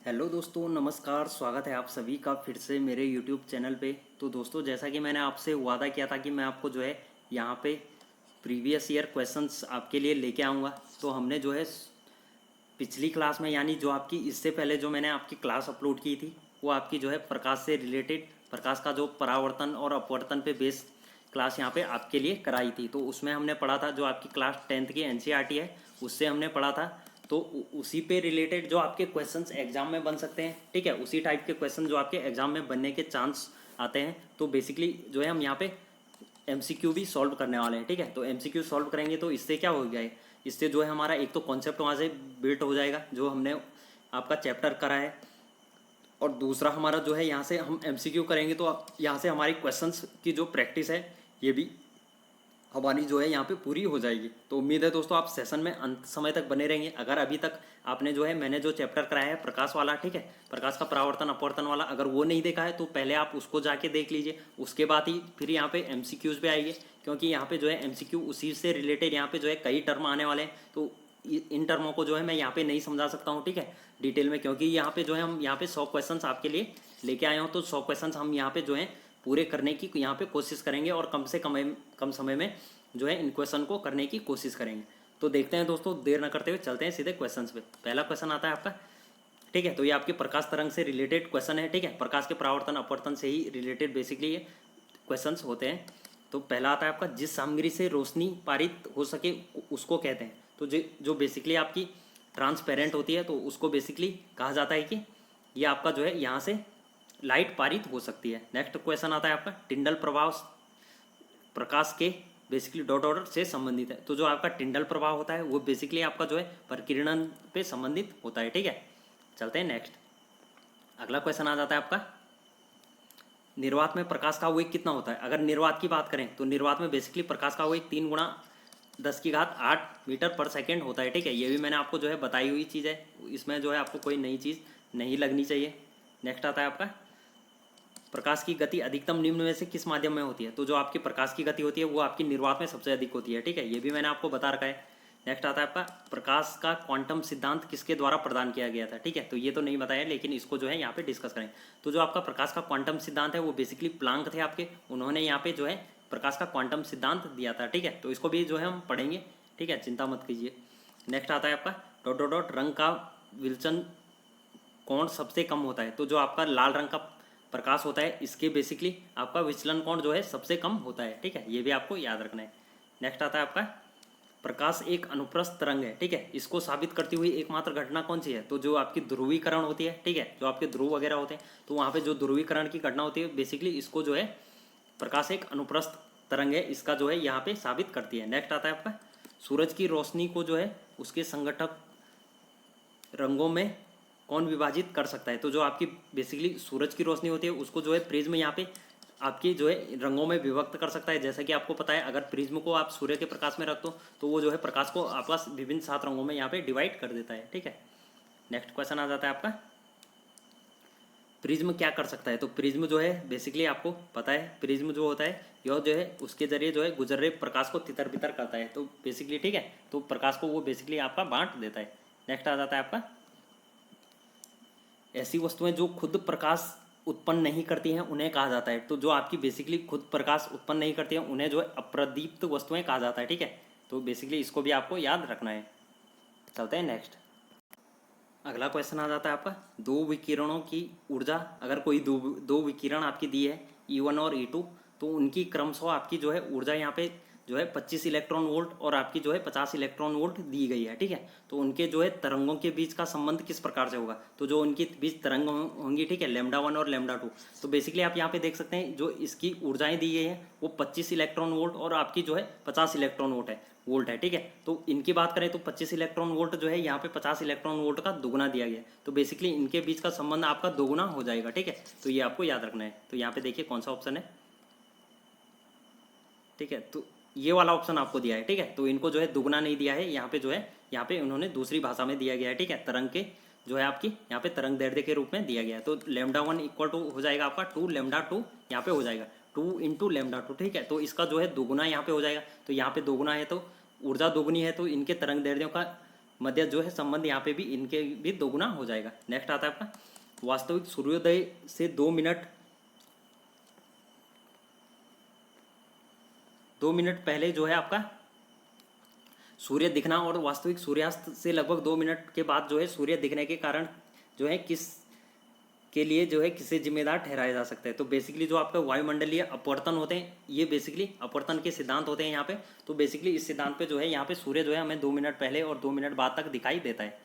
Hello दोस्तों, नमस्कार। स्वागत है आप सभी का फिर से मेरे यूट्यूब चैनल पे। तो दोस्तों, जैसा कि मैंने आपसे वादा किया था कि मैं आपको जो है यहाँ पे प्रीवियस ईयर क्वेश्चंस आपके लिए लेके आऊँगा। तो हमने जो है पिछली क्लास में, यानी जो आपकी इससे पहले जो मैंने आपकी क्लास अपलोड की थी, वो आपकी जो है प्रकाश से रिलेटेड, प्रकाश का जो परावर्तन और अपवर्तन पे बेस्ड क्लास यहाँ पे आपके लिए कराई थी। तो उसमें हमने पढ़ा था जो आपकी क्लास 10th की एनसीईआरटी है, उससे हमने पढ़ा था। तो उसी पे रिलेटेड जो आपके क्वेश्चंस एग्जाम में बन सकते हैं, ठीक है, उसी टाइप के क्वेश्चन जो आपके एग्जाम में बनने के चांस आते हैं। तो बेसिकली जो है हम यहाँ पे एमसीक्यू भी सॉल्व करने वाले हैं, ठीक है। तो एमसीक्यू सॉल्व करेंगे तो इससे क्या हो गया है, इससे जो है हमारा एक तो कॉन्सेप्ट वहाँ से बिल्ट हो जाएगा जो हमने आपका चैप्टर करा है, और दूसरा हमारा जो है यहाँ से हम एमसीक्यू करेंगे तो यहाँ से हमारी क्वेश्चंस की जो प्रैक्टिस है ये भी हमारी जो है यहाँ पे पूरी हो जाएगी। तो उम्मीद है दोस्तों आप सेशन में अंत समय तक बने रहेंगे। अगर अभी तक आपने जो है मैंने जो चैप्टर कराया है प्रकाश वाला, ठीक है, प्रकाश का परावर्तन अपवर्तन वाला, अगर वो नहीं देखा है तो पहले आप उसको जाके देख लीजिए। उसके बाद ही फिर यहाँ पे एमसीक्यूज पे आइए, क्योंकि यहाँ पे जो है एमसीक्यू उसी से रिलेटेड यहाँ पे जो है कई टर्म आने वाले हैं। तो इन टर्मों को जो है मैं यहाँ पे नहीं समझा सकता हूँ, ठीक है, डिटेल में, क्योंकि यहाँ पे जो है हम यहाँ पे 100 क्वेश्चन आपके लिए लेके आए हो। तो 100 क्वेश्चन हम यहाँ पे जो है पूरे करने की यहाँ पे कोशिश करेंगे, और कम से कम समय में जो है इन क्वेश्चन को करने की कोशिश करेंगे। तो देखते हैं दोस्तों, देर न करते हुए चलते हैं सीधे क्वेश्चंस पे। पहला क्वेश्चन आता है आपका, ठीक है, तो ये आपके प्रकाश तरंग से रिलेटेड क्वेश्चन है, ठीक है, प्रकाश के परावर्तन अपवर्तन से ही रिलेटेड बेसिकली ये क्वेश्चंस होते हैं। तो पहला आता है आपका, जिस सामग्री से रोशनी पारित हो सके उसको कहते हैं। तो जो बेसिकली आपकी ट्रांसपेरेंट होती है तो उसको बेसिकली कहा जाता है कि ये आपका जो है यहाँ से लाइट पारित हो सकती है। नेक्स्ट क्वेश्चन आता है आपका, टिंडल प्रभाव प्रकाश के बेसिकली डॉट ऑर्डर से संबंधित है। तो जो आपका टिंडल प्रभाव होता है वो बेसिकली आपका जो है प्रकीर्णन पे संबंधित होता है, ठीक है। चलते हैं नेक्स्ट। अगला क्वेश्चन आ जाता है आपका, निर्वात में प्रकाश का वेग कितना होता है। अगर निर्वात की बात करें तो निर्वात में बेसिकली प्रकाश का वेग 3 × 10⁸ मीटर पर सेकेंड होता है, ठीक है। ये भी मैंने आपको जो है बताई हुई चीज़ है, इसमें जो है आपको कोई नई चीज़ नहीं लगनी चाहिए। नेक्स्ट आता है आपका, प्रकाश की गति अधिकतम निम्न में से किस माध्यम में होती है। तो जो आपकी प्रकाश की गति होती है वो आपकी निर्वात में सबसे अधिक होती है, ठीक है, ये भी मैंने आपको बता रखा है। नेक्स्ट आता है आपका, प्रकाश का क्वांटम सिद्धांत किसके द्वारा प्रदान किया गया था, ठीक है। तो ये तो नहीं बताया, लेकिन इसको जो है यहाँ पे डिस्कस करें। तो जो आपका प्रकाश का क्वांटम सिद्धांत है वो बेसिकली प्लांक थे आपके, उन्होंने यहाँ पे जो है प्रकाश का क्वांटम सिद्धांत दिया था, ठीक है। तो इसको भी जो है हम पढ़ेंगे, ठीक है, चिंता मत कीजिए। नेक्स्ट आता है आपका, डॉट डॉट डॉट रंग का विल्सन कोण सबसे कम होता है। तो जो आपका लाल रंग का प्रकाश होता है इसके बेसिकली आपका विचलन कोण जो है सबसे कम होता है, ठीक है, ये भी आपको याद रखना है। नेक्स्ट आता है आपका, प्रकाश एक अनुप्रस्थ तरंग है, ठीक है, इसको साबित करती हुई एकमात्र घटना कौन सी है। तो जो आपकी ध्रुवीकरण होती है, ठीक है, जो आपके ध्रुव वगैरह होते हैं तो वहाँ पे जो ध्रुवीकरण की घटना होती है बेसिकली इसको जो है प्रकाश एक अनुप्रस्थ तरंग है, इसका जो है यहाँ पे साबित करती है। नेक्स्ट आता है आपका, सूरज की रोशनी को जो है उसके संगठक रंगों में कौन विभाजित कर सकता है। तो जो आपकी बेसिकली सूरज की रोशनी होती है उसको जो है प्रिज्म यहाँ पे आपकी जो है रंगों में विभक्त कर सकता है। जैसा कि आपको पता है, अगर प्रिज्म को आप सूर्य के प्रकाश में रख दो तो वो जो है प्रकाश को आपका विभिन्न 7 रंगों में यहाँ पे डिवाइड कर देता है, ठीक है। नेक्स्ट क्वेश्चन आ जाता है आपका, प्रिज्म क्या कर सकता है। तो प्रिज्म जो है बेसिकली आपको पता है, प्रिज्म जो होता है यह जो है उसके जरिए जो है गुजर रहे प्रकाश को तितर बितर करता है, तो बेसिकली, ठीक है, तो प्रकाश को वो बेसिकली आपका बांट देता है। नेक्स्ट आ जाता है आपका, ऐसी वस्तुएं जो खुद प्रकाश उत्पन्न नहीं करती हैं उन्हें कहा जाता है। तो जो आपकी बेसिकली खुद प्रकाश उत्पन्न नहीं करती हैं उन्हें जो है अप्रदीप्त वस्तुएं कहा जाता है, ठीक है। तो बेसिकली इसको भी आपको याद रखना है। चलते हैं नेक्स्ट। अगला क्वेश्चन आ जाता है आपका, दो विकिरणों की ऊर्जा, अगर कोई दो विकिरण आपकी दी है E1 और E2, तो उनकी क्रमशः आपकी जो है ऊर्जा यहाँ पे जो है 25 इलेक्ट्रॉन वोल्ट और आपकी जो है 50 इलेक्ट्रॉन वोल्ट दी गई है, ठीक है। तो उनके जो है तरंगों के बीच का संबंध किस प्रकार से होगा। तो जो उनके बीच तरंग होंगी, ठीक है, λ1 और λ2, तो बेसिकली आप यहाँ पे देख सकते हैं जो इसकी ऊर्जाएं दी गई हैं वो 25 इलेक्ट्रॉन वोल्ट और आपकी जो है 50 इलेक्ट्रॉन वोल्ट है, ठीक है। तो इनकी बात करें तो 25 इलेक्ट्रॉन वोल्ट जो है यहाँ पे 50 इलेक्ट्रॉन वोल्ट का दोगुना दिया गया है, तो बेसिकली इनके बीच का संबंध आपका दोगुना हो जाएगा, ठीक है। तो ये आपको याद रखना है। तो यहाँ पे देखिए कौन सा ऑप्शन है, ठीक है, तो ये वाला ऑप्शन आपको दिया है, ठीक है। तो इनको जो है दुगना नहीं दिया है, यहाँ पे जो है यहाँ पे उन्होंने दूसरी भाषा में दिया गया है, ठीक है, तरंग के जो है आपकी यहाँ पे तरंग दैर्ध्य के रूप में दिया गया है। तो λ1 इक्वल टू हो जाएगा आपका 2λ2, यहाँ पे हो जाएगा 2 × λ2, ठीक है। तो इसका जो है दोगुना यहाँ पे हो जाएगा, तो यहाँ पे दोगुना है तो ऊर्जा दोगुनी है तो इनके तरंग दैर्ध्यों का मध्य जो है संबंध यहाँ पे भी इनके भी दोगुना हो जाएगा। नेक्स्ट आता है आपका वास्तविक सूर्योदय से 2 मिनट पहले जो है आपका सूर्य दिखना और वास्तविक सूर्यास्त से लगभग 2 मिनट के बाद जो है सूर्य दिखने के कारण जो है किस के लिए जो है किसे जिम्मेदार ठहराया जा सकता है। तो बेसिकली जो आपका वायुमंडलीय अपवर्तन होते हैं, ये बेसिकली अपवर्तन के सिद्धांत होते हैं यहाँ पे। तो बेसिकली इस सिद्धांत पे जो है यहाँ पे सूर्य जो है हमें 2 मिनट पहले और 2 मिनट बाद तक दिखाई देता है।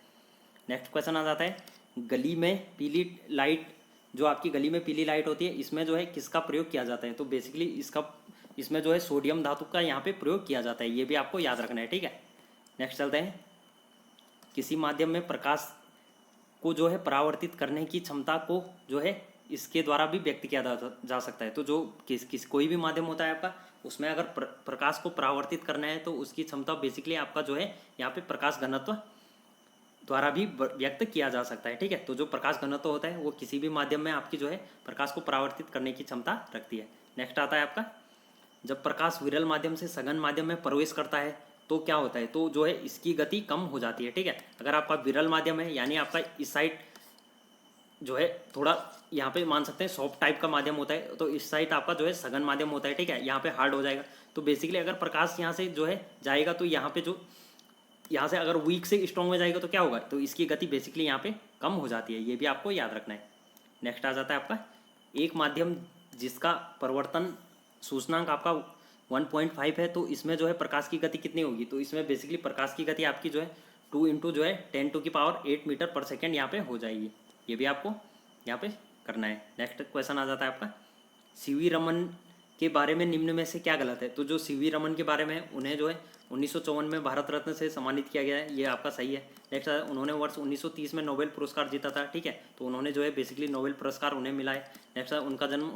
नेक्स्ट क्वेश्चन आ जाता है गली में पीली लाइट, जो आपकी गली में पीली लाइट होती है, इसमें जो है किसका प्रयोग किया जाता है। तो बेसिकली इसमें जो है सोडियम धातु का यहाँ पे प्रयोग किया जाता है, ये भी आपको याद रखना है, ठीक है। नेक्स्ट चलते हैं, किसी माध्यम में प्रकाश को जो है परावर्तित करने की क्षमता को जो है इसके द्वारा भी व्यक्त किया जा सकता है। तो जो कोई भी माध्यम होता है आपका, उसमें अगर प्रकाश को परावर्तित करना है तो उसकी क्षमता बेसिकली आपका जो है यहाँ पे प्रकाश घनत्व द्वारा भी व्यक्त किया जा सकता है, ठीक है। तो जो प्रकाश घनत्व होता है वो किसी भी माध्यम में आपकी जो है प्रकाश को परावर्तित करने की क्षमता रखती है। नेक्स्ट आता है आपका जब प्रकाश विरल माध्यम से सघन माध्यम में प्रवेश करता है तो क्या होता है। तो जो है इसकी गति कम हो जाती है, ठीक है। अगर आपका विरल माध्यम है यानी आपका इस साइड जो है थोड़ा यहाँ पे मान सकते हैं सॉफ्ट टाइप का माध्यम होता है, तो इस साइड आपका जो है सघन माध्यम होता है, ठीक है। यहाँ पे हार्ड हो जाएगा। तो बेसिकली अगर प्रकाश यहाँ से जो है जाएगा तो यहाँ पे जो यहाँ से अगर वीक से स्ट्रॉन्ग में जाएगा तो क्या होगा, तो इसकी गति बेसिकली यहाँ पे कम हो जाती है, ये भी आपको याद रखना है। नेक्स्ट आ जाता है आपका एक माध्यम जिसका परिवर्तन सूचनांक आपका 1.5 है, तो इसमें जो है प्रकाश की गति कितनी होगी। तो इसमें बेसिकली प्रकाश की गति आपकी जो है 2 इंटू जो है 10⁸ मीटर पर सेकेंड यहाँ पे हो जाएगी, ये भी आपको यहाँ पे करना है। नेक्स्ट क्वेश्चन आ जाता है आपका सीवी रमन के बारे में निम्न में से क्या गलत है। तो जो सीवी रमन के बारे में उन्हें जो है 1954 में भारत रत्न से सम्मानित किया गया है, ये आपका सही है। नेक्स्ट उन्होंने वर्ष 1930 में नोबेल पुरस्कार जीता था, ठीक है। तो उन्होंने जो है बेसिकली नोबेल पुरस्कार उन्हें मिला है। नेक्स्ट उनका जन्म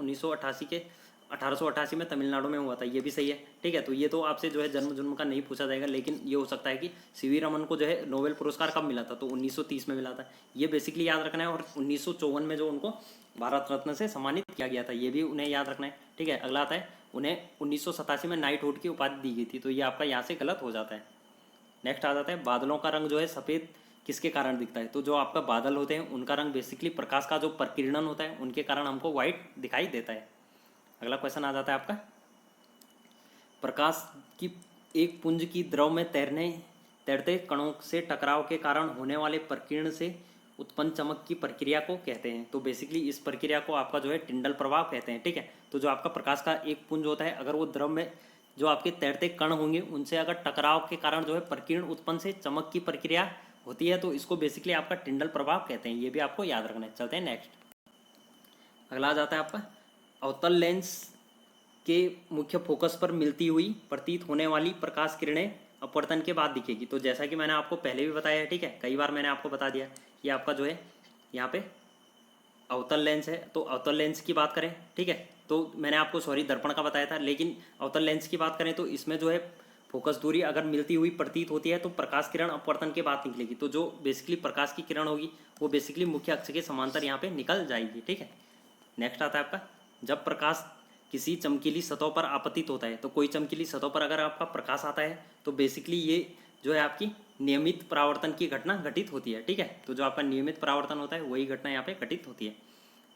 1888 में तमिलनाडु में हुआ था, ये भी सही है, ठीक है। तो ये तो आपसे जो है जन्म का नहीं पूछा जाएगा, लेकिन ये हो सकता है कि सीवी रमन को जो है नोबेल पुरस्कार कब मिला था, तो 1930 में मिला था, ये बेसिकली याद रखना है। और 1954 में जो उनको भारत रत्न से सम्मानित किया गया था, ये भी उन्हें याद रखना है, ठीक है। अगला आता है उन्हें 1987 में नाइटहुड की उपाधि दी गई थी, तो ये आपका यहाँ से गलत हो जाता है। नेक्स्ट आ जाता है बादलों का रंग जो है सफ़ेद किसके कारण दिखता है। तो जो आपका बादल होते हैं उनका रंग बेसिकली प्रकाश का जो प्रकीर्णन होता है उनके कारण हमको व्हाइट दिखाई देता है। अगला क्वेश्चन आ जाता है आपका प्रकाश की एक पुंज की द्रव में तैरते कणों से टकराव के कारण होने वाले प्रकीर्ण से उत्पन्न चमक की प्रक्रिया को कहते हैं। तो बेसिकली इस प्रक्रिया को आपका जो है टिंडल प्रभाव कहते हैं, ठीक है। तो जो आपका प्रकाश का एक पुंज होता है, अगर वो द्रव में जो आपके तैरते कण होंगे उनसे अगर टकराव के कारण जो है प्रकीर्ण उत्पन्न से चमक की प्रक्रिया होती है, तो इसको बेसिकली आपका टिंडल प्रभाव कहते हैं, ये भी आपको याद रखना है। चलते हैं नेक्स्ट। अगला आ जाता है आपका अवतल लेंस के मुख्य फोकस पर मिलती हुई प्रतीत होने वाली प्रकाश किरणें अपवर्तन के बाद दिखेगी। तो जैसा कि मैंने आपको पहले भी बताया है, ठीक है, कई बार मैंने आपको बता दिया कि आपका जो है यहाँ पे अवतल लेंस है। तो अवतल लेंस की बात करें, ठीक है, तो मैंने आपको दर्पण का बताया था, लेकिन अवतल लेंस की बात करें तो इसमें जो है फोकस दूरी अगर मिलती हुई प्रतीत होती है तो प्रकाश किरण अपवर्तन के बाद निकलेगी। तो जो बेसिकली प्रकाश की किरण होगी वो बेसिकली मुख्य अक्ष के समांतर यहाँ पे निकल जाएगी, ठीक है। नेक्स्ट आता है आपका जब प्रकाश किसी चमकीली सतह पर आपतित होता है, तो कोई चमकीली सतह पर अगर आपका प्रकाश आता है तो बेसिकली ये जो है आपकी नियमित परावर्तन की घटना घटित होती है, ठीक है। तो जो आपका नियमित परावर्तन होता है वही घटना यहाँ पे घटित होती है।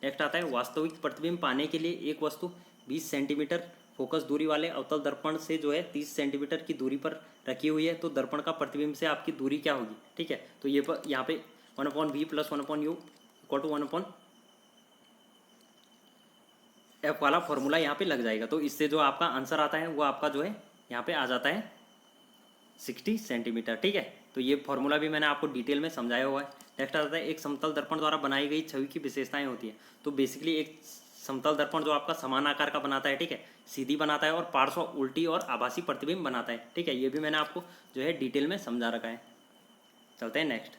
नेक्स्ट आता है वास्तविक प्रतिबिंब पाने के लिए एक वस्तु 20 सेंटीमीटर फोकस दूरी वाले अवतल दर्पण से जो है 30 सेंटीमीटर की दूरी पर रखी हुई है, तो दर्पण का प्रतिबिंब से आपकी दूरी क्या होगी, ठीक है। तो ये यहाँ पे 1/v + 1/u = 1/f वाला फॉर्मूला यहाँ पे लग जाएगा। तो इससे जो आपका आंसर आता है वो आपका जो है यहाँ पे आ जाता है 60 सेंटीमीटर, ठीक है। तो ये फॉर्मूला भी मैंने आपको डिटेल में समझाया हुआ है। नेक्स्ट आता है एक समतल दर्पण द्वारा बनाई गई छवि की विशेषताएं होती है। तो बेसिकली एक समतल दर्पण जो आपका समान आकार का बनाता है, ठीक है, सीधी बनाता है और पार्श्व उल्टी और आभासी प्रतिबिंब बनाता है, ठीक है। ये भी मैंने आपको जो है डिटेल में समझा रखा है। चलते हैं नेक्स्ट।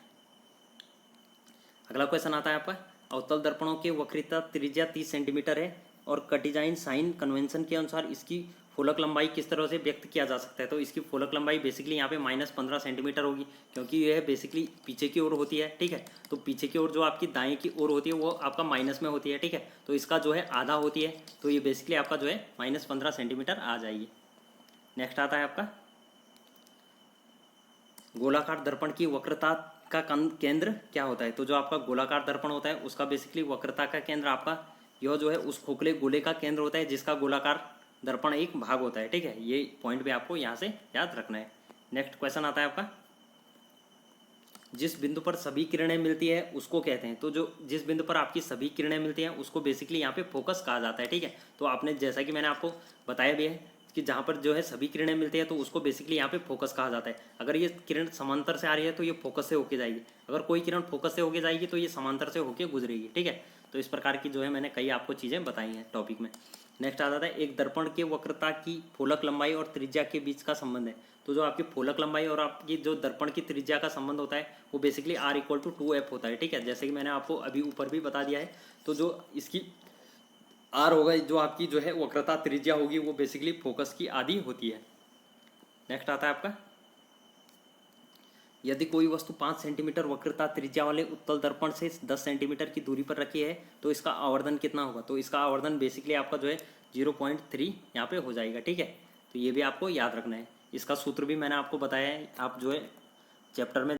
अगला क्वेश्चन आता है आपका अवतल दर्पणों के वक्रीता त्रिज्या 30 सेंटीमीटर है और कटिजाइन साइन कन्वेंशन के अनुसार इसकी फलक लंबाई किस तरह से व्यक्त किया जा सकता है। तो इसकी फलक लंबाई बेसिकली यहाँ पे -15 सेंटीमीटर होगी, क्योंकि यह बेसिकली पीछे की ओर होती है, ठीक है। तो पीछे की ओर जो आपकी दाएं की ओर होती है वो आपका माइनस में होती है, ठीक है। तो इसका जो है आधा होती है, तो ये बेसिकली आपका जो है -15 सेंटीमीटर आ जाएगी। नेक्स्ट आता है आपका गोलाकार दर्पण की वक्रता का केंद्र क्या होता है? तो जो आपका गोलाकार दर्पण होता है उसका बेसिकली वक्रता का केंद्र आपका यह जो है उस खोखले गोले का केंद्र होता है जिसका गोलाकार दर्पण एक भाग होता है। ठीक है, ये पॉइंट भी आपको यहाँ से याद रखना है। नेक्स्ट क्वेश्चन आता है आपका, जिस बिंदु पर सभी किरणें मिलती है उसको कहते हैं। तो जो जिस बिंदु पर आपकी सभी किरणें मिलती हैं उसको बेसिकली यहाँ पे फोकस कहा जाता है। ठीक है, तो आपने जैसा कि मैंने आपको बताया भी है कि जहाँ पर जो है सभी किरणें मिलती है तो उसको बेसिकली यहाँ पे फोकस कहा जाता है। अगर ये किरण समांतर से आ रही है तो ये फोकस से होके जाएगी, अगर कोई किरण फोकस से होके जाएगी तो ये समांतर से होके गुजरेगी। ठीक है, तो इस प्रकार की जो है मैंने कई आपको चीज़ें बताई हैं टॉपिक में। नेक्स्ट आ जाता है, एक दर्पण के वक्रता की फोलक लंबाई और त्रिज्या के बीच का संबंध है। तो जो आपकी फोलक लंबाई और आपकी जो दर्पण की त्रिज्या का संबंध होता है वो basically R equal to 2F होता है। ठीक है, जैसे कि मैंने आपको अभी ऊपर भी बता दिया है। तो जो इसकी R होगा, जो आपकी जो है वक्रता त्रिज्या होगी वो बेसिकली फोकस की आधी होती है। नेक्स्ट आता है आपका, यदि कोई वस्तु 5 सेंटीमीटर वक्रता त्रिज्या वाले उत्तल दर्पण से 10 सेंटीमीटर की दूरी पर रखी है तो इसका आवर्धन कितना होगा? तो इसका आवर्धन बेसिकली आपका जो है 0.3 यहाँ पे हो जाएगा। ठीक है, तो ये भी आपको याद रखना है। इसका सूत्र भी मैंने आपको बताया है, आप जो है चैप्टर में।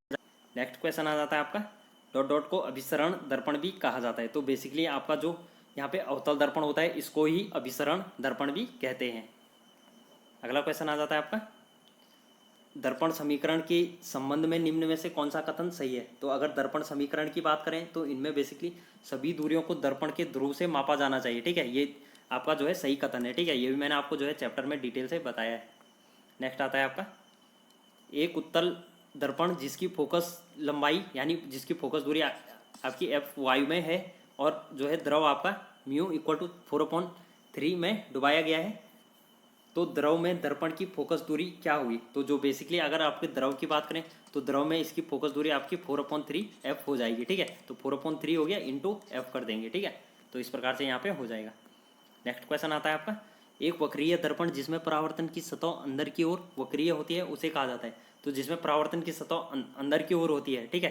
नेक्स्ट क्वेश्चन आ जाता है आपका, डॉट डॉट को अभिसरण दर्पण भी कहा जाता है। तो बेसिकली आपका जो यहाँ पे अवतल दर्पण होता है इसको ही अभिसरण दर्पण भी कहते हैं। अगला क्वेश्चन आ जाता है आपका, दर्पण समीकरण के संबंध में निम्न में से कौन सा कथन सही है? तो अगर दर्पण समीकरण की बात करें तो इनमें बेसिकली सभी दूरियों को दर्पण के ध्रुव से मापा जाना चाहिए। ठीक है, ये आपका जो है सही कथन है। ठीक है, ये भी मैंने आपको जो है चैप्टर में डिटेल से बताया है। नेक्स्ट आता है आपका, एक उत्तल दर्पण जिसकी फोकस लंबाई यानी जिसकी फोकस दूरी आपकी एफ वायु में है और जो है द्रव आपका म्यू इक्वल टू 4/3 में डुबाया गया है, तो द्रव में दर्पण की फोकस दूरी क्या होगी? तो जो बेसिकली अगर आपके द्रव की बात करें तो द्रव में इसकी फोकस दूरी आपकी 4/3 हो जाएगी। ठीक है, तो 4/3 हो गया इंटू एफ कर देंगे। ठीक है, तो इस प्रकार से यहाँ पे हो जाएगा। नेक्स्ट क्वेश्चन आता है आपका, एक वक्रीय दर्पण जिसमें परावर्तन की सतह अंदर की ओर वक्रीय होती है उसे कहा जाता है। तो जिसमें परावर्तन की सतह अंदर की ओर होती है, ठीक है,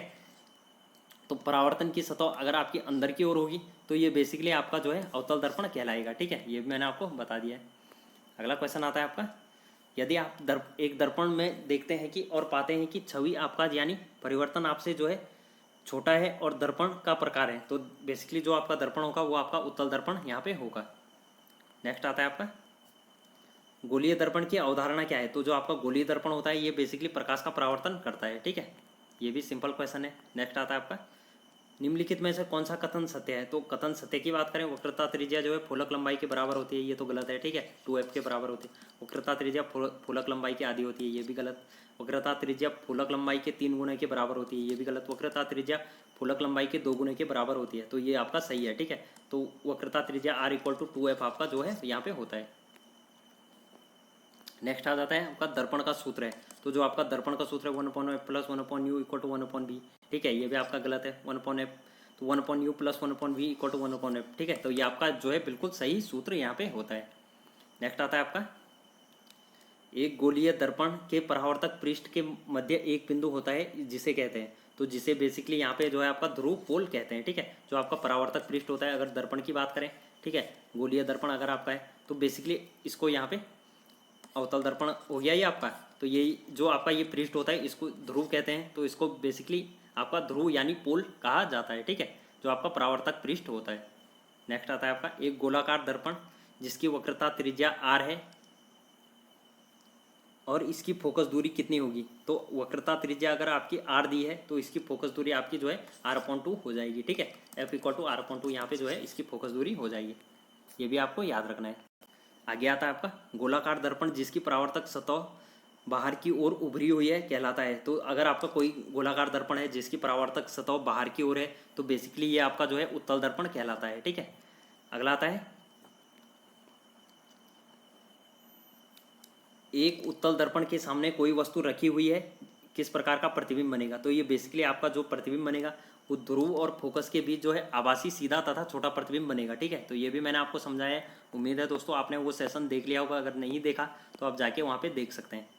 तो परावर्तन की सतह अगर आपकी अंदर की ओर होगी तो ये बेसिकली आपका जो है अवतल दर्पण कहलाएगा। ठीक है, ये भी मैंने आपको बता दिया है। अगला क्वेश्चन आता है आपका, यदि आप एक दर्पण में देखते हैं कि और पाते हैं कि छवि आपका यानी परिवर्तन आपसे जो है छोटा है और दर्पण का प्रकार है, तो बेसिकली जो आपका दर्पण होगा वो आपका उत्तल दर्पण यहाँ पे होगा। नेक्स्ट आता है आपका, गोलीय दर्पण की अवधारणा क्या है? तो जो आपका गोलीय दर्पण होता है ये बेसिकली प्रकाश का परावर्तन करता है। ठीक है, ये भी सिंपल क्वेश्चन है। नेक्स्ट आता है आपका, निम्नलिखित में से कौन सा कथन सत्य है? तो कथन सत्य की बात करें, वक्रता त्रिज्या जो है फूलक लंबाई के बराबर होती है, ये तो गलत है। ठीक है, 2F के बराबर होती है। वक्रता त्रिज्या फूलक लंबाई की आधी होती है, ये भी गलत। वक्रता त्रिज्या फूलक लंबाई के 3 गुने के बराबर होती है, ये भी गलत। वक्रता त्रिज्या फूलक लंबाई के 2 गुने के बराबर होती है, तो ये आपका सही है। ठीक है, तो वक्रता त्रिज्या R इक्वल टू 2F आपका जो है यहाँ पे होता है। नेक्स्ट आ जाता है आपका दर्पण का सूत्र है। तो जो आपका दर्पण का सूत्र है 1/f plus 1/u equal to 1/v। ठीक है, ये भी आपका गलत है। 1/f तो 1/u plus 1/v equal to 1/f। ठीक है, तो ये आपका जो है बिल्कुल सही सूत्र यहाँ पे होता है। नेक्स्ट आता है आपका, एक गोलीय दर्पण के परावर्तक पृष्ठ के मध्य एक बिंदु होता है जिसे कहते हैं। तो जिसे बेसिकली यहाँ पे जो है आपका ध्रुव पोल कहते हैं। ठीक है, जो आपका परावर्तक पृष्ठ होता है अगर दर्पण की बात करें, ठीक है, गोलीय दर्पण अगर आपका है तो बेसिकली इसको यहाँ पे अवतल दर्पण हो गया ये आपका। तो ये जो आपका ये पृष्ठ होता है इसको ध्रुव कहते हैं, तो इसको बेसिकली आपका ध्रुव यानी पोल कहा जाता है। ठीक है, जो आपका परावर्तक पृष्ठ होता है। नेक्स्ट आता है आपका, एक गोलाकार दर्पण जिसकी वक्रता त्रिज्या R है और इसकी फोकस दूरी कितनी होगी? तो वक्रता त्रिज्या अगर आपकी R दी है तो इसकी फोकस दूरी आपकी जो है R/2 हो जाएगी। ठीक है, F इक्वल टू R/2 यहाँ पे जो है इसकी फोकस दूरी हो जाएगी, ये भी आपको याद रखना है। आगे आता है आपका, गोलाकार दर्पण जिसकी परावर्तक सतह बाहर की ओर उभरी हुई है कहलाता है। तो अगर आपका कोई गोलाकार दर्पण है जिसकी परावर्तक सतह बाहर की ओर है तो बेसिकली ये आपका जो है उत्तल दर्पण कहलाता है। ठीक है, अगला आता है, एक उत्तल दर्पण के सामने कोई वस्तु रखी हुई है, किस प्रकार का प्रतिबिंब बनेगा? तो ये बेसिकली आपका जो प्रतिबिंब बनेगा वो ध्रुव और फोकस के बीच जो है आभासी सीधा तथा छोटा प्रतिबिंब बनेगा। ठीक है, तो ये भी मैंने आपको समझाया है। उम्मीद है दोस्तों आपने वो सेशन देख लिया होगा, अगर नहीं देखा तो आप जाके वहाँ पे देख सकते हैं।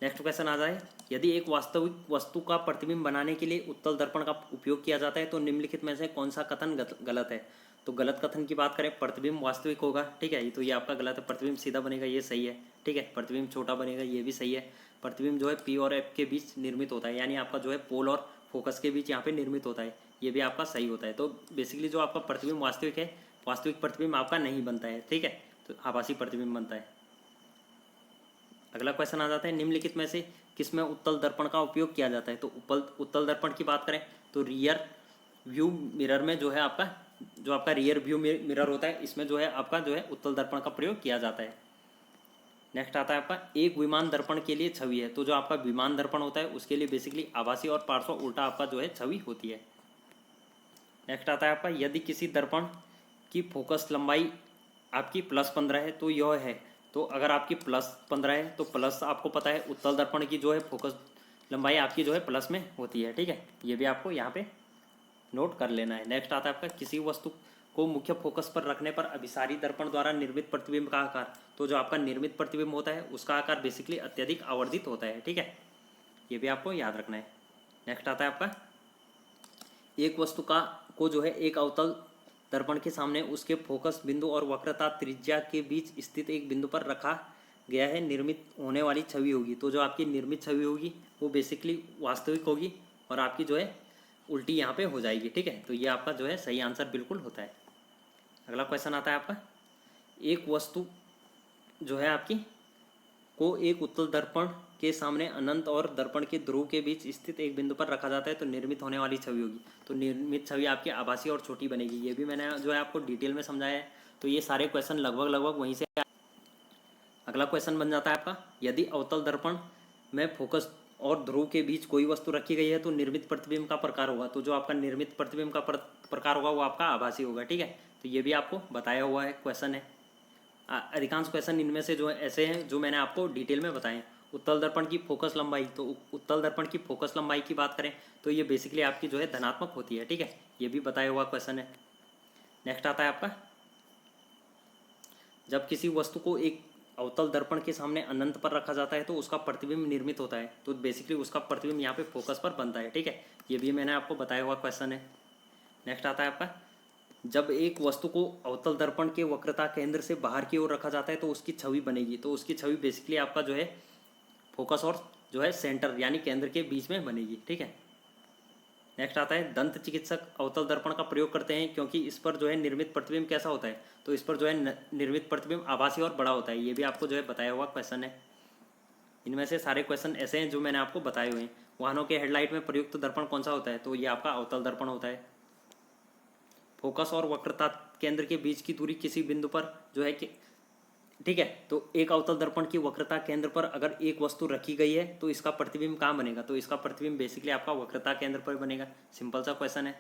नेक्स्ट क्वेश्चन आ जाए, यदि एक वास्तविक वस्तु का प्रतिबिंब बनाने के लिए उत्तल दर्पण का उपयोग किया जाता है तो निम्नलिखित में से कौन सा कथन गलत है? तो गलत कथन की बात करें, प्रतिबिंब वास्तविक होगा। ठीक है, तो ये आपका गलत है। प्रतिबिंब सीधा बनेगा, ये सही है। ठीक है, प्रतिबिंब छोटा बनेगा, ये भी सही है। प्रतिबिंब जो है पी और एफ के बीच निर्मित होता है, यानी आपका जो है पोल और फोकस के बीच यहाँ पे निर्मित होता है, ये भी आपका सही होता है। तो बेसिकली जो आपका प्रतिबिंब वास्तविक है, वास्तविक प्रतिबिंब आपका नहीं बनता है, ठीक है, तो आभासी प्रतिबिंब बनता है। अगला क्वेश्चन आ जाता है, निम्नलिखित में से किसमें उत्तल दर्पण का उपयोग किया जाता है। तो उत्तल दर्पण की बात करें तो रियर व्यू मिरर में जो है आपका रियर व्यू मिरर होता है, इसमें जो है आपका जो है उत्तल दर्पण का प्रयोग किया जाता है। नेक्स्ट आता है आपका एक विमान दर्पण के लिए छवि है। तो जो आपका विमान दर्पण होता है उसके लिए बेसिकली आभासी और पार्श्व उल्टा आपका जो है छवि होती है। नेक्स्ट आता है आपका यदि किसी दर्पण की फोकस लंबाई आपकी +15 है तो यह है। तो अगर आपकी +15 है तो प्लस आपको पता है उत्तल दर्पण की जो है फोकस लंबाई आपकी जो है प्लस में होती है, ठीक है, ये भी आपको यहाँ पे नोट कर लेना है। नेक्स्ट आता है आपका किसी वस्तु को मुख्य फोकस पर रखने पर अभिसारी दर्पण द्वारा निर्मित प्रतिबिंब का आकार। तो जो आपका निर्मित प्रतिबिंब होता है उसका आकार बेसिकली अत्यधिक आवर्धित होता है, ठीक है, ये भी आपको याद रखना है। नेक्स्ट आता है आपका एक वस्तु को जो है एक अवतल दर्पण के सामने उसके फोकस बिंदु और वक्रता त्रिज्या के बीच स्थित एक बिंदु पर रखा गया है, निर्मित होने वाली छवि होगी। तो जो आपकी निर्मित छवि होगी वो बेसिकली वास्तविक होगी और आपकी जो है उल्टी यहाँ पे हो जाएगी, ठीक है, तो ये आपका जो है सही आंसर बिल्कुल होता है। अगला क्वेश्चन आता है आपका एक वस्तु जो है आपकी को एक उत्तल दर्पण के सामने अनंत और दर्पण के ध्रुव के बीच स्थित एक बिंदु पर रखा जाता है तो निर्मित होने वाली छवि होगी। तो निर्मित छवि आपकी आभासी और छोटी बनेगी, ये भी मैंने जो है आपको डिटेल में समझाया है। तो ये सारे क्वेश्चन लगभग वहीं से। अगला क्वेश्चन बन जाता है आपका यदि अवतल दर्पण में फोकस और ध्रुव के बीच कोई वस्तु रखी गई है तो निर्मित प्रतिबिंब का प्रकार होगा। तो जो आपका निर्मित प्रतिबिंब का प्रकार होगा वो आपका आभासी होगा, ठीक है, तो ये भी आपको बताया हुआ है क्वेश्चन है। अधिकांश क्वेश्चन इनमें से जो है ऐसे हैं जो मैंने आपको डिटेल में बताए। उत्तल दर्पण की फोकस लंबाई, तो उत्तल दर्पण की फोकस लंबाई की बात करें तो ये बेसिकली आपकी जो है धनात्मक होती है, ठीक है, ये भी बताया हुआ क्वेश्चन है। नेक्स्ट आता है आपका जब किसी वस्तु को एक अवतल दर्पण के सामने अनंत पर रखा जाता है तो उसका प्रतिबिंब निर्मित होता है। तो बेसिकली उसका प्रतिबिंब यहाँ पे फोकस पर बनता है, ठीक है, ये भी मैंने आपको बताया हुआ क्वेश्चन है। नेक्स्ट आता है आपका जब एक वस्तु को अवतल दर्पण के वक्रता केंद्र से बाहर की ओर रखा जाता है तो उसकी छवि बनेगी। तो उसकी छवि बेसिकली आपका जो है फोकस और जो है सेंटर यानी केंद्र के बीच में बनेगी, ठीक है। नेक्स्ट आता है दंत चिकित्सक अवतल दर्पण का प्रयोग करते हैं क्योंकि इस पर जो है निर्मित प्रतिबिंब कैसा होता है। तो इस पर जो है निर्मित प्रतिबिंब आभासी और बड़ा होता है, ये भी आपको जो है बताया हुआ क्वेश्चन है। इनमें से सारे क्वेश्चन ऐसे हैं जो मैंने आपको बताए हुए हैं। वाहनों के हेडलाइट में प्रयुक्त दर्पण कौन सा होता है। तो ये आपका अवतल दर्पण होता है। फोकस और वक्रता केंद्र के बीच की दूरी किसी बिंदु पर जो है कि, ठीक है, तो एक अवतल दर्पण की वक्रता केंद्र पर अगर एक वस्तु रखी गई है तो इसका प्रतिबिंब कहाँ बनेगा। तो इसका प्रतिबिंब बेसिकली आपका वक्रता केंद्र पर बनेगा, सिंपल सा क्वेश्चन है।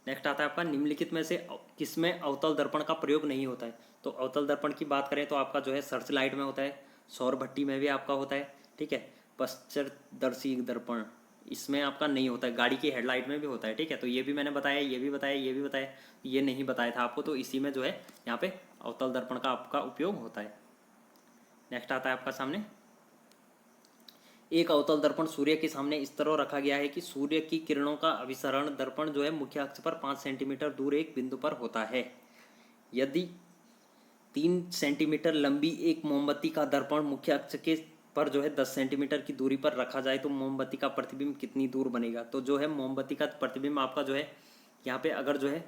नेक्स्ट आता है आपका निम्नलिखित में से किसमें अवतल दर्पण का प्रयोग नहीं होता है। तो अवतल दर्पण की बात करें तो आपका जो है सर्च लाइट में होता है, सौर भट्टी में भी आपका होता है, ठीक है, पश्चदर्शी दर्पण इसमें आपका नहीं होता है, गाड़ी की हेडलाइट में भी होता है, ठीक है, तो ये भी मैंने बताया, ये भी बताया, ये भी बताया, ये नहीं बताया था आपको, तो इसी में जो है यहाँ पे अवतल दर्पण का आपका उपयोग होता है। नेक्स्ट आता है आपका सामने एक अवतल दर्पण सूर्य के सामने इस तरह रखा गया है कि सूर्य की किरणों का अभिसरण दर्पण जो है मुख्य अक्ष पर 5 सेंटीमीटर दूर एक बिंदु पर होता है। यदि 3 सेंटीमीटर लंबी एक मोमबत्ती का दर्पण मुख्य अक्ष के पर जो है 10 सेंटीमीटर की दूरी पर रखा जाए तो मोमबत्ती का प्रतिबिंब कितनी दूर बनेगा। तो जो है मोमबत्ती का प्रतिबिंब आपका जो है यहाँ पे अगर जो है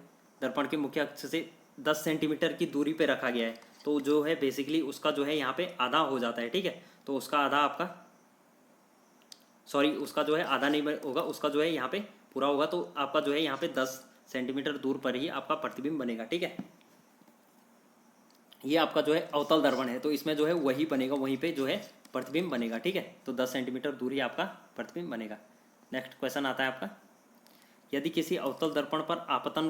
दर्पण के मुख्य अक्ष से 10 सेंटीमीटर की दूरी पे रखा गया है तो जो है बेसिकली उसका जो है यहाँ पे आधा हो जाता है, ठीक है, तो उसका आधा आपका उसका जो है आधा नहीं होगा, उसका जो है यहाँ पे पूरा होगा, तो आपका जो है यहाँ पे 10 सेंटीमीटर दूर पर ही आपका प्रतिबिंब बनेगा, ठीक है। ये आपका जो है अवतल दर्पण है तो इसमें जो है वही बनेगा, वहीं पे जो है प्रतिबिंब बनेगा, ठीक है, तो 10 सेंटीमीटर दूर ही आपका प्रतिबिंब बनेगा। नेक्स्ट क्वेश्चन आता है आपका यदि किसी अवतल दर्पण पर आपतन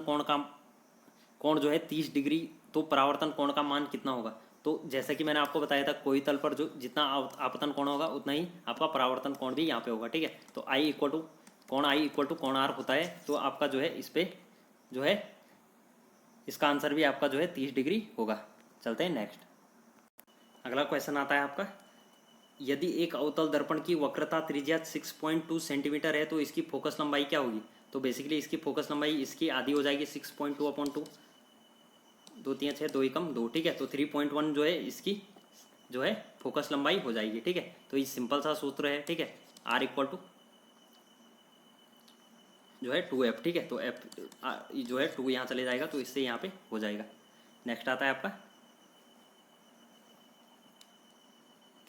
कोण जो है 30 डिग्री तो परावर्तन कोण का मान कितना होगा। तो जैसा कि मैंने आपको बताया था कोई तल पर जो जितना आपतन कोण होगा उतना ही आपका परावर्तन कोण भी यहाँ पे होगा, ठीक है, तो I इक्वल टू कोण R होता है, तो आपका जो है इस पे जो है इसका आंसर भी आपका जो है 30 डिग्री होगा। चलते हैं नेक्स्ट। अगला क्वेश्चन आता है आपका यदि एक अवतल दर्पण की वक्रता त्रिज्या 6.2 सेंटीमीटर है तो इसकी फोकस लंबाई क्या होगी। तो बेसिकली इसकी फोकस लंबाई इसकी आधी हो जाएगी 6.2/2, 2 3 6 2 एकम 2, ठीक है, तो 3.1 जो है इसकी जो है फोकस लंबाई हो जाएगी। ठीक है, तो ये सिंपल सा सूत्र है। ठीक है, R इक्वल टू जो है 2F। ठीक है, तो F जो है 2 यहाँ चले जाएगा, तो इससे यहाँ पे हो जाएगा। नेक्स्ट आता है आपका,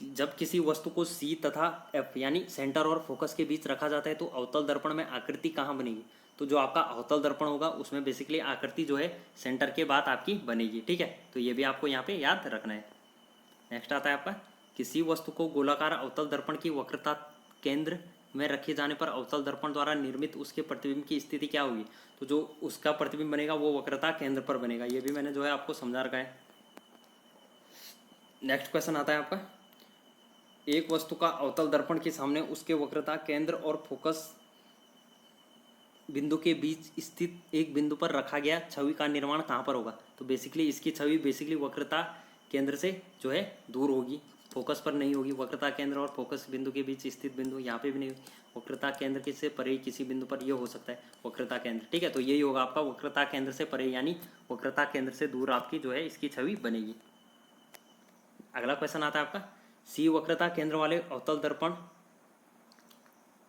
जब किसी वस्तु को C तथा F यानी सेंटर और फोकस के बीच रखा जाता है तो अवतल दर्पण में आकृति कहाँ बनेगी? तो जो आपका अवतल दर्पण होगा उसमें बेसिकली आकृति जो है सेंटर के बाद आपकी बनेगी। ठीक है, तो ये भी आपको यहाँ पे याद रखना है। नेक्स्ट आता है आपका, किसी वस्तु को गोलाकार अवतल दर्पण की वक्रता केंद्र में रखे जाने पर अवतल दर्पण द्वारा निर्मित उसके प्रतिबिंब की स्थिति क्या होगी? तो जो उसका प्रतिबिंब बनेगा वो वक्रता केंद्र पर बनेगा। ये भी मैंने जो है आपको समझा रखा है। नेक्स्ट क्वेश्चन आता है आपका, एक वस्तु का अवतल दर्पण के सामने उसके वक्रता केंद्र और फोकस बिंदु के बीच स्थित एक बिंदु पर रखा गया छवि का निर्माण कहाँ पर होगा? तो बेसिकली इसकी छवि बेसिकली वक्रता केंद्र से जो है दूर होगी, फोकस पर नहीं होगी। वक्रता केंद्र और फोकस बिंदु के बीच स्थित बिंदु यहाँ पे भी नहीं होगी। वक्रता केंद्र के से परे किसी बिंदु पर ये हो सकता है वक्रता केंद्र। ठीक है, तो यही होगा आपका वक्रता केंद्र से परे, यानी वक्रता केंद्र से दूर आपकी जो है इसकी छवि बनेगी। अगला क्वेश्चन आता है आपका, सी वक्रता केंद्र वाले अवतल दर्पण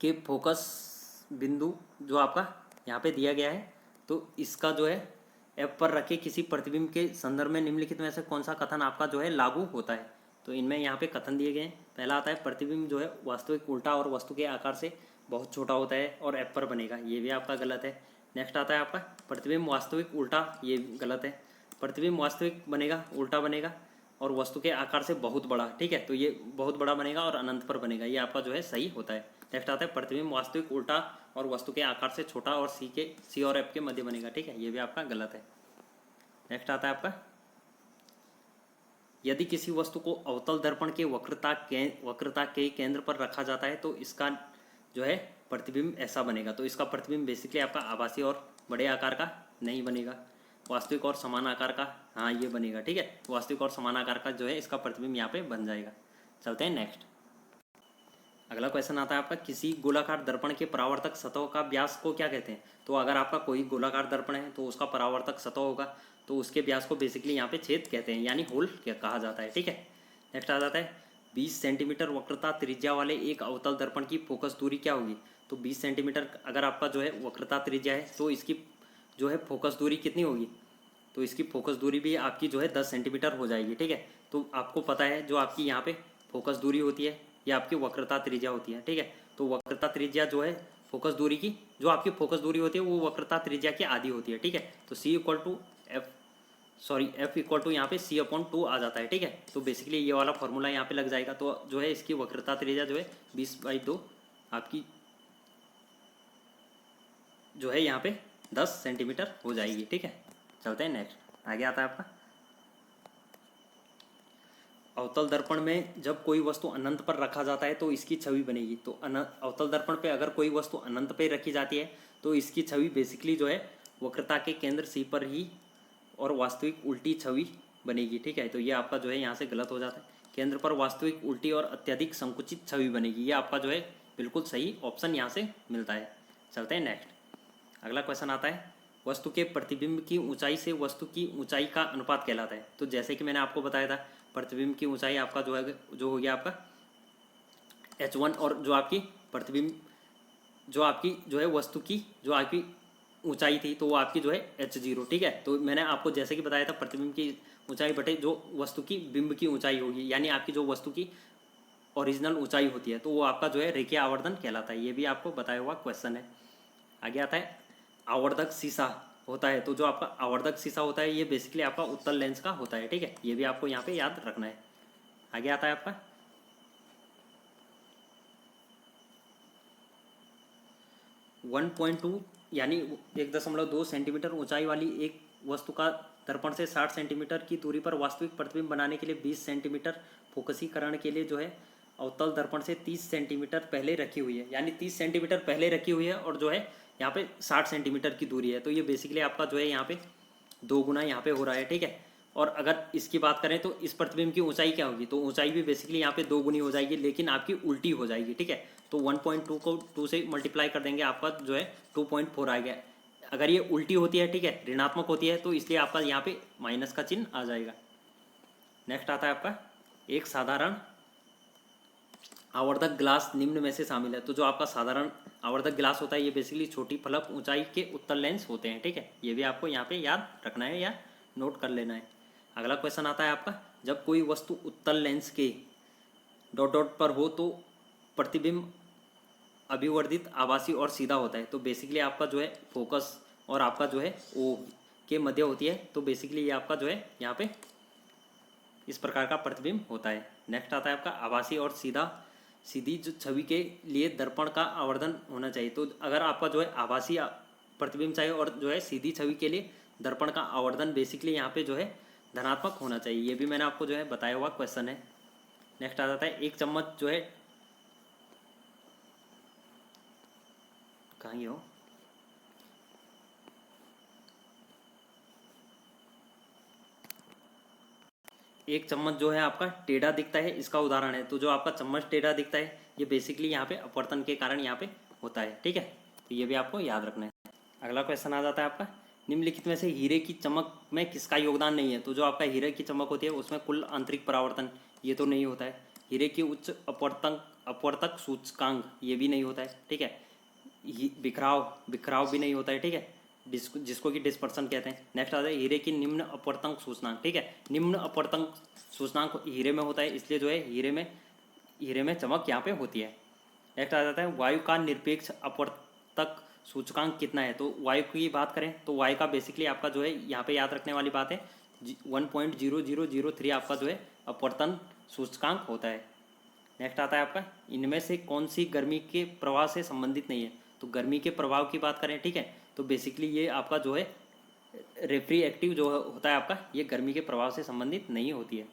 के फोकस बिंदु जो आपका यहाँ पे दिया गया है, तो इसका जो है एफ पर रखे किसी प्रतिबिंब के संदर्भ में निम्नलिखित में से कौन सा कथन आपका जो है लागू होता है? तो इनमें यहाँ पे कथन दिए गए हैं। पहला आता है, प्रतिबिंब जो है वास्तविक उल्टा और वस्तु के आकार से बहुत छोटा होता है और एफ पर बनेगा। ये भी आपका गलत है। नेक्स्ट आता है आपका, प्रतिबिंब वास्तविक उल्टा, ये गलत है। प्रतिबिंब वास्तविक बनेगा, उल्टा बनेगा और वस्तु के आकार से बहुत बड़ा। ठीक है, तो ये बहुत बड़ा बनेगा और अनंत पर बनेगा। ये आपका जो है सही होता है। नेक्स्ट आता है, प्रतिबिंब वास्तविक उल्टा और वस्तु के आकार से छोटा और सी और एफ के मध्य बनेगा। ठीक है, ये भी आपका गलत है। नेक्स्ट आता है आपका, यदि किसी वस्तु को अवतल दर्पण के वक्रता के केंद्र पर रखा जाता है तो इसका जो है प्रतिबिंब ऐसा बनेगा। तो इसका प्रतिबिंब बेसिकली आपका आभासी और बड़े आकार का नहीं बनेगा, वास्तविक और समान आकार का हाँ ये बनेगा। ठीक है, वास्तविक और समान आकार का जो है इसका प्रतिबिंब यहाँ पे बन जाएगा। चलते हैं नेक्स्ट। अगला क्वेश्चन आता है आपका, किसी गोलाकार दर्पण के परावर्तक सतह का व्यास को क्या कहते हैं? तो अगर आपका कोई गोलाकार दर्पण है तो उसका परावर्तक सतह होगा, तो उसके व्यास को बेसिकली यहाँ पे छेद कहते हैं, यानी होल कहा जाता है। ठीक है, नेक्स्ट आ जाता है, 20 सेंटीमीटर वक्रता त्रिज्या वाले एक अवतल दर्पण की फोकस दूरी क्या होगी? तो 20 सेंटीमीटर अगर आपका जो है वक्रता त्रिज्या है तो इसकी जो है फोकस दूरी कितनी होगी? तो इसकी फोकस दूरी भी आपकी जो है 10 सेंटीमीटर हो जाएगी। ठीक है, तो आपको पता है जो आपकी यहाँ पे फोकस दूरी होती है ये आपकी वक्रता त्रिज्या होती है। ठीक है, तो वक्रता त्रिज्या जो है फोकस दूरी की जो आपकी फोकस दूरी होती है वो वक्रता त्रिज्या की आधी होती है। ठीक है, तो एफ इक्वल टू यहाँ पे C/2 आ जाता है। ठीक है, तो बेसिकली ये वाला फॉर्मूला यहाँ पे लग जाएगा। तो जो है इसकी वक्रता त्रिज्या जो है 20/2 आपकी जो है यहाँ पे 10 सेंटीमीटर हो जाएगी। ठीक है, चलते हैं नेक्स्ट। आगे आता है आपका, अवतल दर्पण में जब कोई वस्तु अनंत पर रखा जाता है तो इसकी छवि बनेगी। तो अवतल दर्पण पे अगर कोई वस्तु अनंत पे रखी जाती है तो इसकी छवि बेसिकली जो है वक्रता के केंद्र C पर ही और वास्तविक उल्टी छवि बनेगी। ठीक है, तो ये आपका जो है यहाँ से गलत हो जाता है। केंद्र पर वास्तविक उल्टी और अत्यधिक संकुचित छवि बनेगी। ये आपका जो है बिल्कुल सही ऑप्शन यहाँ से मिलता है। चलते हैं नेक्स्ट। अगला क्वेश्चन आता है, वस्तु के प्रतिबिंब की ऊंचाई से वस्तु की ऊंचाई का अनुपात कहलाता है। तो जैसे कि मैंने आपको बताया था, प्रतिबिंब की ऊंचाई आपका जो है जो हो गया आपका h1 और जो आपकी प्रतिबिंब जो आपकी जो है वस्तु की जो आपकी ऊंचाई थी तो वो आपकी जो है h0। ठीक है, तो मैंने आपको जैसे कि बताया था प्रतिबिंब की ऊंचाई बटे जो वस्तु की बिंब की ऊंचाई होगी, यानी आपकी जो वस्तु की ओरिजिनल ऊंचाई होती है तो वो आपका जो है रेखीय आवर्धन कहलाता है। ये भी आपको बताया हुआ क्वेश्चन है। आगे आता है, आवर्धक शीशा होता है। तो जो आपका आवर्धक शीशा होता है ये बेसिकली आपका उत्तल लेंस का होता है। ठीक है, ये भी आपको यहाँ पे याद रखना है। आगे आता है आपका 1.2 यानी 1.2 सेंटीमीटर ऊंचाई वाली एक वस्तु का दर्पण से 60 सेंटीमीटर की दूरी पर वास्तविक प्रतिबिंब बनाने के लिए 20 सेंटीमीटर फोकसीकरण के लिए जो है अवतल दर्पण से 30 सेंटीमीटर पहले रखी हुई है, यानी 30 सेंटीमीटर पहले रखी हुई है और जो है यहाँ पे 60 सेंटीमीटर की दूरी है। तो ये बेसिकली आपका जो है यहाँ पे 2 गुना यहाँ पे हो रहा है। ठीक है, और अगर इसकी बात करें तो इस प्रतिबिंब की ऊंचाई क्या होगी? तो ऊंचाई भी बेसिकली यहाँ पे 2 गुनी हो जाएगी, लेकिन आपकी उल्टी हो जाएगी। ठीक है, तो 1.2 को 2 से मल्टीप्लाई कर देंगे, आपका जो है 2.4 आ गया। अगर ये उल्टी होती है, ठीक है, ऋणात्मक होती है, तो इसलिए आपका यहाँ पे माइनस का चिन्ह आ जाएगा। नेक्स्ट आता है आपका, एक साधारण आवर्धक ग्लास निम्न में से शामिल है। तो जो आपका साधारण आवर्धक ग्लास होता है ये बेसिकली छोटी फलक ऊंचाई के उत्तल लेंस होते हैं, ठीक है। ये भी आपको यहाँ पे याद रखना है या नोट कर लेना है। अगला क्वेश्चन आता है आपका, जब कोई वस्तु उत्तल लेंस के डॉट डॉट पर हो तो प्रतिबिंब अभिवर्धित, आभासी और सीधा होता है। तो बेसिकली आपका जो है फोकस और आपका जो है ओ के मध्य होती है। तो बेसिकली ये आपका जो है यहाँ पे इस प्रकार का प्रतिबिंब होता है। नेक्स्ट आता है आपका आभासी और सीधी जो छवि के लिए दर्पण का आवर्धन होना चाहिए। तो अगर आपका जो है आभासी प्रतिबिंब चाहिए और जो है सीधी छवि के लिए दर्पण का आवर्धन बेसिकली यहाँ पे जो है धनात्मक होना चाहिए। ये भी मैंने आपको जो है बताया हुआ क्वेश्चन है। नेक्स्ट आ जाता है, एक चम्मच जो है कहाँ हो, एक चम्मच जो है आपका टेढ़ा दिखता है, इसका उदाहरण है। तो जो आपका चम्मच टेढ़ा दिखता है ये बेसिकली यहाँ पे अपवर्तन के कारण यहाँ पे होता है, ठीक है। तो ये भी आपको याद रखना है। अगला क्वेश्चन आ जाता है आपका, निम्नलिखित में से हीरे की चमक में किसका योगदान नहीं है। तो जो आपका हीरे की चमक होती है उसमें कुल आंतरिक परावर्तन ये तो नहीं होता है। हीरे की उच्च अपवर्तक सूचकांक ये भी नहीं होता है, ठीक है। बिखराव भी नहीं होता है, ठीक है, जिसको कि डिस्पर्सन कहते हैं। नेक्स्ट आता है हीरे की निम्न अपवर्तक सूचकांक, ठीक है। निम्न अपवर्तक सूचकांक हीरे में होता है, इसलिए जो है हीरे में चमक यहाँ पे होती है। नेक्स्ट आ जाता है वायु का निरपेक्ष अपवर्तक सूचकांक कितना है। तो वायु की बात करें तो वायु का बेसिकली आपका जो है यहाँ पे याद रखने वाली बात है 1.0003 आपका जो है अपवर्तन सूचकांक होता है। नेक्स्ट आता है आपका, इनमें से कौन सी गर्मी के प्रवाह से संबंधित नहीं है। तो गर्मी के प्रभाव की बात करें, ठीक है, तो बेसिकली ये आपका जो है रेफ्रिएक्टिव जो होता है आपका ये गर्मी के प्रभाव से संबंधित नहीं होती है।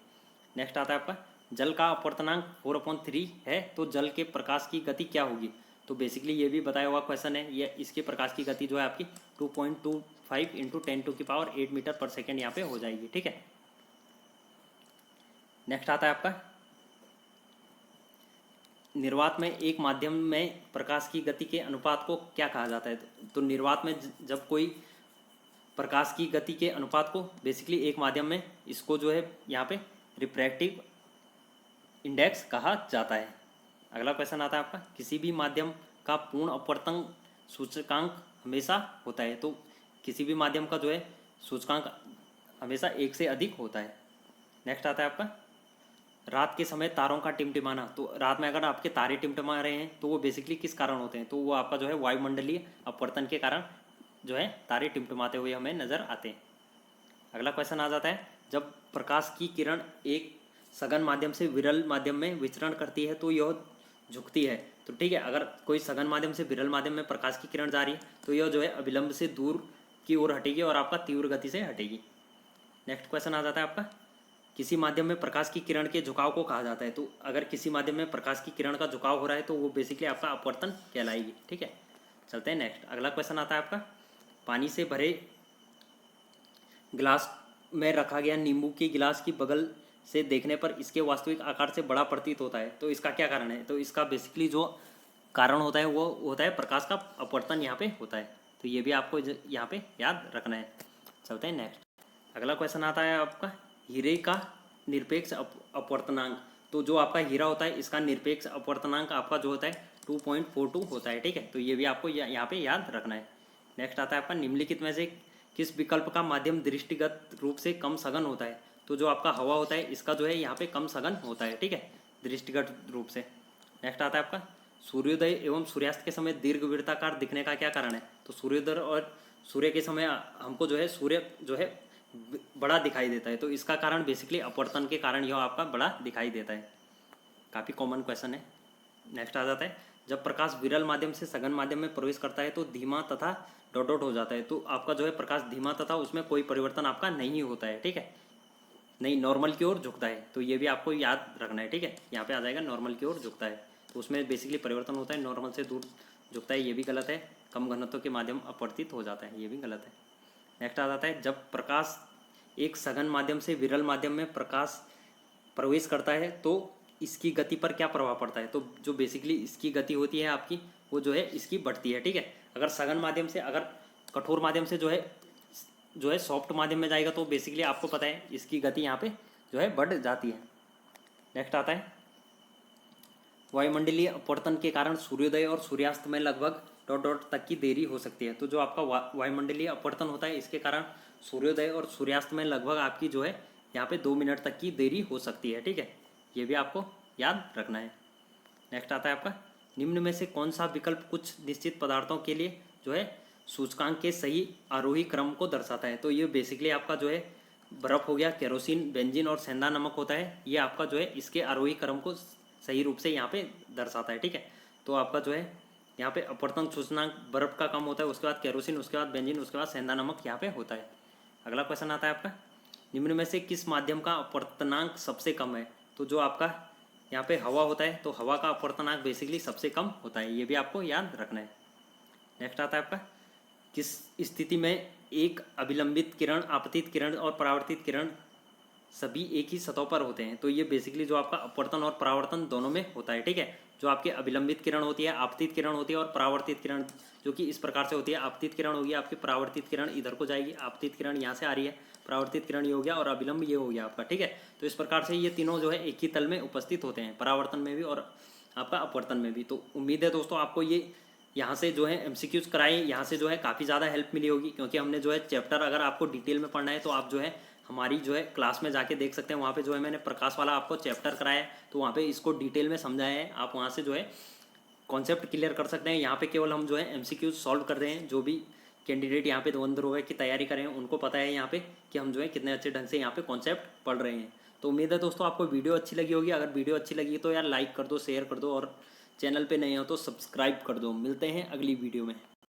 नेक्स्ट आता है आपका, जल का अपवर्तनांक 4/3 है तो जल के प्रकाश की गति क्या होगी। तो बेसिकली ये भी बताया हुआ क्वेश्चन है। ये इसके प्रकाश की गति जो है आपकी 2.25 इंटू 10⁸ मीटर पर सेकेंड यहाँ पे हो जाएगी, ठीक है। नेक्स्ट आता है आपका, निर्वात में एक माध्यम में प्रकाश की गति के अनुपात को क्या कहा जाता है। तो निर्वात में जब कोई प्रकाश की गति के अनुपात को बेसिकली एक माध्यम में इसको जो है यहाँ पे रिफ्रैक्टिव इंडेक्स कहा जाता है। अगला क्वेश्चन आता है आपका, किसी भी माध्यम का पूर्ण अपवर्तन सूचकांक हमेशा होता है। तो किसी भी माध्यम का जो है सूचकांक हमेशा 1 से अधिक होता है। नेक्स्ट आता है आपका, रात के समय तारों का टिमटिमाना। तो रात में अगर आपके तारे टिमटिमा रहे हैं तो वो बेसिकली किस कारण होते हैं। तो वो आपका जो है वायुमंडलीय अपवर्तन के कारण जो है तारे टिमटिमाते हुए हमें नजर आते हैं। अगला क्वेश्चन आ जाता है, जब प्रकाश की किरण एक सघन माध्यम से विरल माध्यम में विचरण करती है तो यह झुकती है। तो ठीक है, अगर कोई सघन माध्यम से विरल माध्यम में प्रकाश की किरण जा रही है तो यह जो है अविलंब से दूर की ओर हटेगी और आपका तीव्र गति से हटेगी। नेक्स्ट क्वेश्चन आ जाता है आपका, किसी माध्यम में प्रकाश की किरण के झुकाव को कहा जाता है। तो अगर किसी माध्यम में प्रकाश की किरण का झुकाव हो रहा है तो वो बेसिकली आपका अपवर्तन कहलाएगी, ठीक है। चलते हैं नेक्स्ट। अगला क्वेश्चन आता है आपका, पानी से भरे गिलास में रखा गया नींबू के गिलास की बगल से देखने पर इसके वास्तविक आकार से बड़ा प्रतीत होता है। तो इसका क्या कारण है। तो इसका बेसिकली जो कारण होता है वो होता है प्रकाश का अपवर्तन यहाँ पे होता है। तो ये भी आपको यहाँ पे याद रखना है। चलते हैं नेक्स्ट। अगला क्वेश्चन आता है आपका, हीरे का निरपेक्ष अपवर्तनांक। तो जो आपका हीरा होता है इसका निरपेक्ष अपवर्तनांक आपका जो होता है 2.42 होता है, ठीक है। तो ये भी आपको यहाँ पे याद रखना है। नेक्स्ट आता है आपका, निम्नलिखित में से किस विकल्प का माध्यम दृष्टिगत रूप से कम सघन होता है। तो जो आपका हवा होता है इसका जो है यहाँ पे कम सघन होता है, ठीक है, दृष्टिगत रूप से। नेक्स्ट आता है आपका, सूर्योदय एवं सूर्यास्त के समय दीर्घवृत्ताकार दिखने का क्या कारण है। तो सूर्योदय और सूर्य के समय हमको जो है सूर्य जो है बड़ा दिखाई देता है। तो इसका कारण बेसिकली अपवर्तन के कारण यह आपका बड़ा दिखाई देता है। काफ़ी कॉमन क्वेश्चन है। नेक्स्ट आ जाता है, जब प्रकाश विरल माध्यम से सघन माध्यम में प्रवेश करता है तो धीमा तथा डॉट डॉट हो जाता है। तो आपका जो है प्रकाश धीमा तथा उसमें कोई परिवर्तन आपका नहीं होता है, ठीक है, नहीं नॉर्मल की ओर झुकता है। तो ये भी आपको याद रखना है, ठीक है। यहाँ पे आ जाएगा नॉर्मल की ओर झुकता है, तो उसमें बेसिकली परिवर्तन होता है, नॉर्मल से दूर झुकता है, ये भी गलत है। कम घनत्व के माध्यम अपवर्तित हो जाता है, ये भी गलत है। नेक्स्ट आ जाता है, जब प्रकाश एक सघन माध्यम से विरल माध्यम में प्रकाश प्रवेश करता है तो इसकी गति पर क्या प्रभाव पड़ता है। तो जो बेसिकली इसकी गति होती है आपकी वो जो है इसकी बढ़ती है, ठीक है। अगर सघन माध्यम से अगर कठोर माध्यम से जो है सॉफ्ट माध्यम में जाएगा तो बेसिकली आपको पता है इसकी गति यहाँ पे जो है बढ़ जाती है। नेक्स्ट आता है वायुमंडलीय अपवर्तन के कारण सूर्योदय और सूर्यास्त में लगभग डॉट डॉट तक की देरी हो सकती है। तो जो आपका वायुमंडलीय अपवर्तन होता है इसके कारण सूर्योदय और सूर्यास्त में लगभग आपकी जो है यहाँ पे 2 मिनट तक की देरी हो सकती है। ठीक है, ये भी आपको याद रखना है। नेक्स्ट आता है आपका निम्न में से कौन सा विकल्प कुछ निश्चित पदार्थों के लिए जो है सूचकांक के सही आरोही क्रम को दर्शाता है। तो ये बेसिकली आपका जो है बर्फ़ हो गया, केरोसिन, बेंजीन और सेंधा नमक होता है, ये आपका जो है इसके आरोही क्रम को सही रूप से यहाँ पे दर्शाता है। ठीक है, तो आपका जो है यहाँ पे अपवर्तन सूचकांक बर्फ़ का कम होता है, उसके बाद केरोसिन, उसके बाद बेंजीन, उसके बाद सेंधा नमक यहाँ पे होता है। अगला क्वेश्चन आता है आपका निम्न में से किस माध्यम का अपवर्तनांक सबसे कम है। तो जो आपका यहाँ पे हवा होता है तो हवा का अपवर्तनांक बेसिकली सबसे कम होता है, ये भी आपको याद रखना है। नेक्स्ट आता है आपका किस स्थिति में एक अभिलंबित किरण, आपतित किरण और परावर्तित किरण सभी एक ही सतह पर होते हैं। तो ये बेसिकली जो आपका अपवर्तन और परावर्तन दोनों में होता है। ठीक है, जो आपकी अभिलंबित किरण होती है, आपतित किरण होती है और परावर्तित किरण जो कि इस प्रकार से होती है। आपतित किरण होगी आपकी, परावर्तित किरण इधर को जाएगी, आपतित किरण यहाँ से आ रही है, परावर्तित किरण ये हो गया और अभिलंब ये हो गया आपका। ठीक है, तो इस प्रकार से ये तीनों जो है एक ही तल में उपस्थित होते हैं, परावर्तन में भी और आपका अपवर्तन में भी। तो उम्मीद है दोस्तों आपको ये यहाँ से जो है एमसीक्यूज कराए, यहाँ से जो है काफ़ी ज़्यादा हेल्प मिली होगी, क्योंकि हमने जो है चैप्टर अगर आपको डिटेल में पढ़ना है तो आप जो है हमारी जो है क्लास में जाके देख सकते हैं। वहाँ पे जो है मैंने प्रकाश वाला आपको चैप्टर कराया है, तो वहाँ पे इसको डिटेल में समझाया है, आप वहाँ से जो है कॉन्सेप्ट क्लियर कर सकते हैं। यहाँ पे केवल हम जो है एमसीक्यूज सॉल्व कर रहे हैं। जो भी कैंडिडेट यहाँ पे द्वंद्व रोग की तैयारी करें उनको पता है यहाँ पे कि हम जो है कितने अच्छे ढंग से यहाँ पे कॉन्सेप्ट पढ़ रहे हैं। तो उम्मीद है दोस्तों आपको वीडियो अच्छी लगी होगी। अगर वीडियो अच्छी लगी तो यार लाइक कर दो, शेयर कर दो और चैनल पे नए हो तो सब्सक्राइब कर दो। मिलते हैं अगली वीडियो में।